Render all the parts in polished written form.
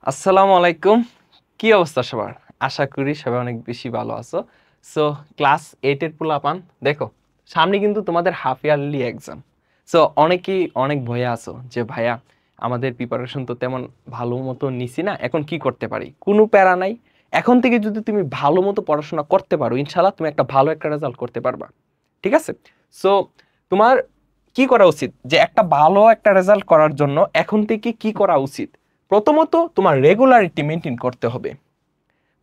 আসসালামু আলাইকুম। কি অবস্থা সবার? আশা করি সবাই অনেক বেশি ভালো আছো। সো ক্লাস 8 এর পোলাপান দেখো, সামনে কিন্তু তোমাদের হাফ ইয়ারলি এক্সাম। সো অনেকেই অনেক ভয়ে আছো যে ভাইয়া আমাদের প্রিপারেশন তো তেমন ভালো মতো নিছি না, এখন কি করতে পারি? কোনো প্যারা নাই। এখন থেকে যদি তুমি ভালো মতো পড়াশোনা করতে পারো, ইনশাআল্লাহ তুমি একটা ভালো একটা রেজাল্ট করতে পারবা। ঠিক আছে? সো তোমার কি করা উচিত? যে একটা ভালো একটা রেজাল্ট করার জন্য এখন থেকে কি করা উচিত? প্রথমত তোমার রেগুলারিটি মেনটেন করতে হবে।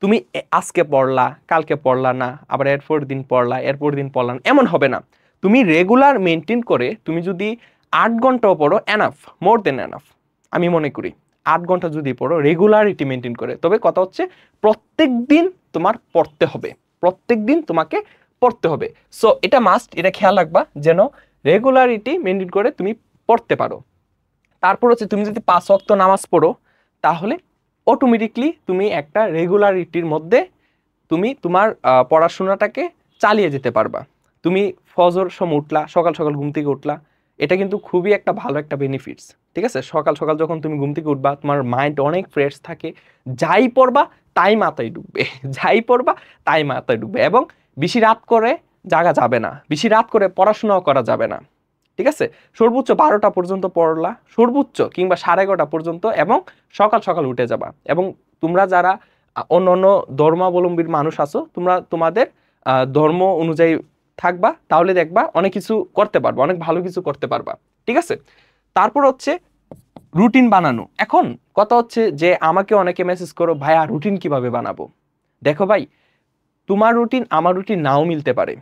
তুমি আজকে পড়লা, কালকে পড়লা না, আবার এরপর দিন পড়লা, এরপর দিন পড়লা না, এমন হবে না। তুমি রেগুলার মেনটেন করে তুমি যদি 8 ঘন্টাও পড়ো, এনাফ, মোর দেন এনাফ। আমি মনে করি 8 ঘন্টা যদি পড়ো রেগুলারিটি মেনটেন করে, তবে কথা হচ্ছে প্রত্যেক দিন তোমার পড়তে হবে, প্রত্যেক দিন তোমাকে পড়তে হবে। সো এটা মাস্ট, এটা খেয়াল রাখবা যেন রেগুলারিটি মেনটেন করে তুমি পড়তে পারো। তারপর হচ্ছে তুমি যদি 5 ওয়াক্ত নামাজ পড়ো, তাহলে অটোমেটিকলি তুমি একটা রেগুলারিটির মধ্যে তুমি তোমার পড়াশোনাটাকে চালিয়ে যেতে পারবা। তুমি ফজর সময় উঠলা, সকাল সকাল ঘুম থেকে উঠলা, এটা কিন্তু খুবই একটা ভালো একটা বেনিফিটস। ঠিক আছে? সকাল সকাল যখন তুমি ঘুম থেকে উঠবা, তোমার মাইন্ড অনেক ফ্রেশ থাকে, যাই পড়বা তাই মাথায় ঢুকবে যাই পড়বা তাই মাথায় ঢুকবে। এবং বেশি রাত করে জাগা যাবে না, বেশি রাত করে পড়াশোনাও করা যাবে না। ঠিক আছে? সর্বোচ্চ 12টা পর্যন্ত পড়লা, সর্বোচ্চ, কিংবা 11:30 পর্যন্ত, এবং সকাল সকাল উঠে যাবা। এবং তোমরা যারা অন্য অন্য ধর্মাবলম্বীর মানুষ আছো, তোমরা তোমাদের ধর্ম অনুযায়ী থাকবা, তাহলে দেখবা অনেক কিছু করতে পারবা, অনেক ভালো কিছু করতে পারবা। ঠিক আছে? তারপর হচ্ছে রুটিন বানানো। এখন কথা হচ্ছে যে আমাকে অনেকে মেসেজ করো, ভাইয়া রুটিন কিভাবে বানাবো? দেখো ভাই, তোমার রুটিন আমার রুটিন নাও মিলতে পারে।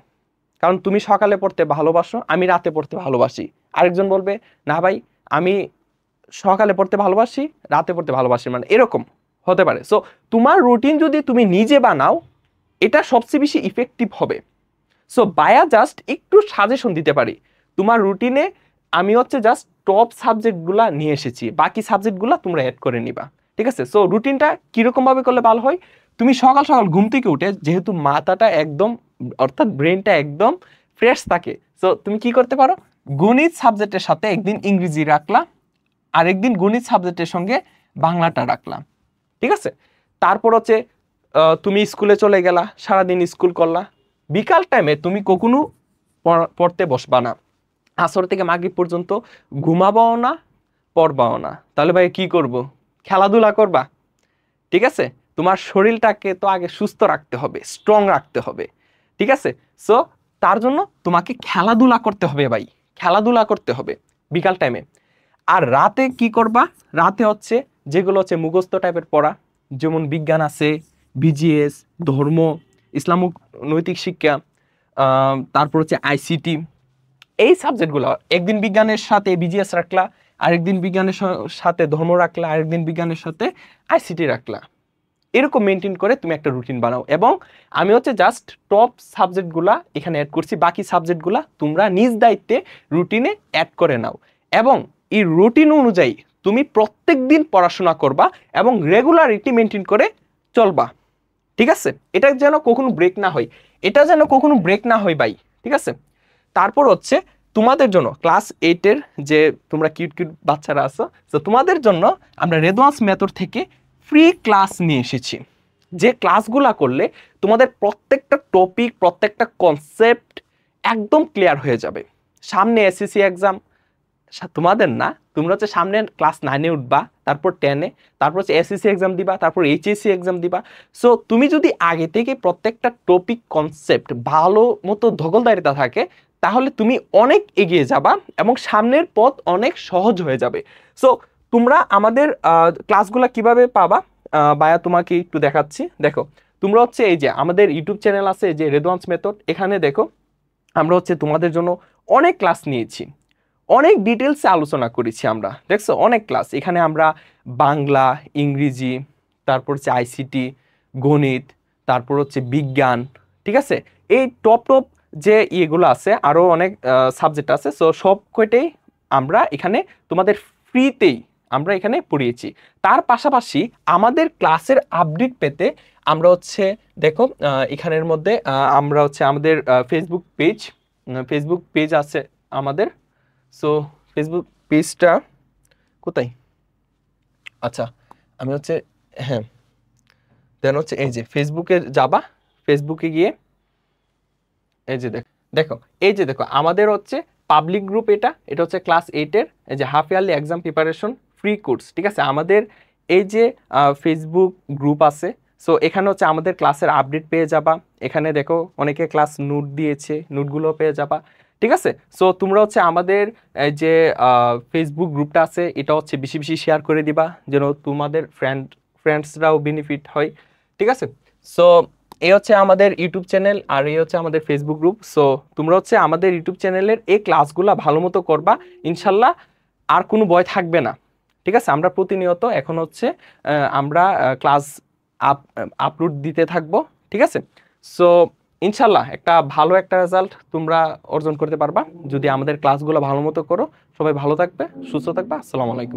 কারণ তুমি সকালে পড়তে ভালোবাসো, আমি রাতে পড়তে ভালোবাসি। আরেকজন বলবে, না ভাই, আমি সকালে পড়তে ভালোবাসি, রাতে পড়তে ভালোবাসি, মানে এরকম হতে পারে। সো তোমার রুটিন যদি তুমি নিজে বানাও, এটা সবচেয়ে বেশি ইফেক্টিভ হবে। সো বায়া জাস্ট একটু সাজেশন দিতে পারি। তোমার রুটিনে আমি হচ্ছে জাস্ট টপ সাবজেক্টগুলা নিয়ে এসেছি, বাকি সাবজেক্টগুলা তোমরা অ্যাড করে নিবা। ঠিক আছে? সো রুটিনটা কিরকম ভাবে করলে ভালো হয়? তুমি সকাল সকাল ঘুম থেকে উঠে, যেহেতু মাথাটা একদম, অর্থাৎ ব্রেনটা একদম ফ্রেশ থাকে, সো তুমি কি করতে পারো, গণিত সাবজেক্টের সাথে একদিন ইংরেজি রাখলা, আরেকদিন গণিত সাবজেক্টের সঙ্গে বাংলাটা রাখলাম। ঠিক আছে? তারপর হচ্ছে তুমি স্কুলে চলে গেলা, সারাদিন স্কুল করলা, বিকাল টাইমে তুমি কখনো পড়তে বসবা না। আসর থেকে মাগরিব পর্যন্ত ঘুমাবাও না, পড়বাও না। তাহলে ভাই কি করব? খেলাধুলা করবা। ঠিক আছে? তোমার শরীরটাকে তো আগে সুস্থ রাখতে হবে, স্ট্রং রাখতে হবে। ঠিক আছে? সো তার জন্য তোমাকে খেলাধুলা করতে হবে ভাই, খেলাধুলা করতে হবে বিকাল টাইমে। আর রাতে কি করবা? রাতে হচ্ছে যেগুলো হচ্ছে মুখস্থ টাইপের পড়া, যেমন বিজ্ঞান আছে, বিজিএস, ধর্ম, ইসলামিক নৈতিক শিক্ষা, তারপর হচ্ছে আইসিটি, এই সাবজেক্টগুলো একদিন বিজ্ঞানের সাথে বিজিএস রাখলা, আরেকদিন বিজ্ঞানের সাথে ধর্ম রাখলা, আরেকদিন বিজ্ঞানের সাথে আইসিটি রাখলা। এরকম মেনটেন করে তুমি একটা রুটিন বানাও। এবং আমি হচ্ছে জাস্ট টপ সাবজেক্টগুলা এখানে অ্যাড করছি, বাকি সাবজেক্টগুলা তোমরা নিজ দায়িত্বে রুটিনে অ্যাড করে নাও। এবং এই রুটিন অনুযায়ী তুমি প্রত্যেক দিন পড়াশোনা করবা এবং রেগুলারিটি মেনটেন করে চলবা। ঠিক আছে? এটা যেন কখনো ব্রেক না হয়, এটা যেন কখনো ব্রেক না হয় ভাই। ঠিক আছে? তারপর হচ্ছে তোমাদের জন্য ক্লাস 8-এর যে তোমরা কিউট কিউট বাচ্চারা আছো, তো তোমাদের জন্য আমরা রেদওয়ান্স মেথড থেকে ফ্রি ক্লাস নিয়ে এসেছি। যে ক্লাসগুলা করলে তোমাদের প্রত্যেকটা টপিক, প্রত্যেকটা কনসেপ্ট একদম ক্লিয়ার হয়ে যাবে। সামনে এসএসসি এক্সাম, তোমাদের না, তোমরা হচ্ছে সামনে ক্লাস 9-এ উঠবা, তারপর 10-এ, তারপর হচ্ছে এসএসসি এক্সাম দিবা, তারপর এইচএসসি এক্সাম দিবা। সো তুমি যদি আগে থেকে প্রত্যেকটা টপিক কনসেপ্ট ভালো মতো দখলদারিতা থাকে, তাহলে তুমি অনেক এগিয়ে যাবা এবং সামনের পথ অনেক সহজ হয়ে যাবে। সো তোমরা আমাদের ক্লাসগুলো কিভাবে পাবা, বায়া তোমাকে একটু দেখাচ্ছি। দেখো, তোমরা হচ্ছে এই যে আমাদের ইউটিউব চ্যানেল আছে, যে রেদওয়ান্স মেথড, এখানে দেখো আমরা হচ্ছে তোমাদের জন্য অনেক ক্লাস নিয়েছি, অনেক ডিটেলসে আলোচনা করেছি আমরা। দেখছো অনেক ক্লাস এখানে আমরা, বাংলা, ইংরেজি, তারপর হচ্ছে আইসিটি, গণিত, তারপর হচ্ছে বিজ্ঞান। ঠিক আছে? এই টপ টপ যে ইয়েগুলো আছে, আরও অনেক সাবজেক্ট আছে। সো সব কয়টাই আমরা এখানে তোমাদের ফ্রিতেই আমরা এখানে পড়িয়েছি। তার পাশাপাশি আমাদের ক্লাসের আপডেট পেতে আমরা হচ্ছে, দেখো এখানের মধ্যে আমরা হচ্ছে আমাদের ফেসবুক পেজ আছে আমাদের। সো ফেসবুক পেজটা কোথায়? আচ্ছা, আমি হচ্ছে, হ্যাঁ, দেন হচ্ছে এই যে ফেসবুকে যাবা, ফেসবুকে গিয়ে এই যে দেখো, এই যে দেখো আমাদের হচ্ছে পাবলিক গ্রুপ, এটা হচ্ছে ক্লাস 8-এর এই যে half yearly exam preparation free course, ঠিক আছে। আমাদের এই যে ফেসবুক গ্রুপ আছে, সো এখানে হচ্ছে আমাদের ক্লাসের আপডেট পেয়ে যাবা। এখানে দেখো অনেকে ক্লাস নোট দিয়েছে, নোটগুলো পেয়ে যাবা, ঠিক আছে। সো তোমরা হচ্ছে আমাদের এই যে ফেসবুক গ্রুপটা আছে, এটা হচ্ছে বেশি বেশি শেয়ার করে দিবা, যেন তোমাদের ফ্রেন্ডসরাও বেনিফিট হয়, ঠিক আছে। সো এই হচ্ছে আমাদের ইউটিউব চ্যানেল, আর এই হচ্ছে আমাদের ফেসবুক গ্রুপ। সো তোমরা হচ্ছে আমাদের ইউটিউব চ্যানেলের এই ক্লাসগুলো ভালো মতো করবা, ইনশাল্লাহ আর কোনো ভয় থাকবে না, ঠিক আছে। আমরা প্রতিনিয়ত এখন হচ্ছে আমরা ক্লাস আপলোড দিতে থাকবো, ঠিক আছে। সো ইনশাল্লাহ একটা ভালো একটা রেজাল্ট তোমরা অর্জন করতে পারবা যদি আমাদের ক্লাসগুলো ভালো মতো করো। সবাই ভালো থাকবে, সুস্থ থাকবে, আসসালামু আলাইকুম।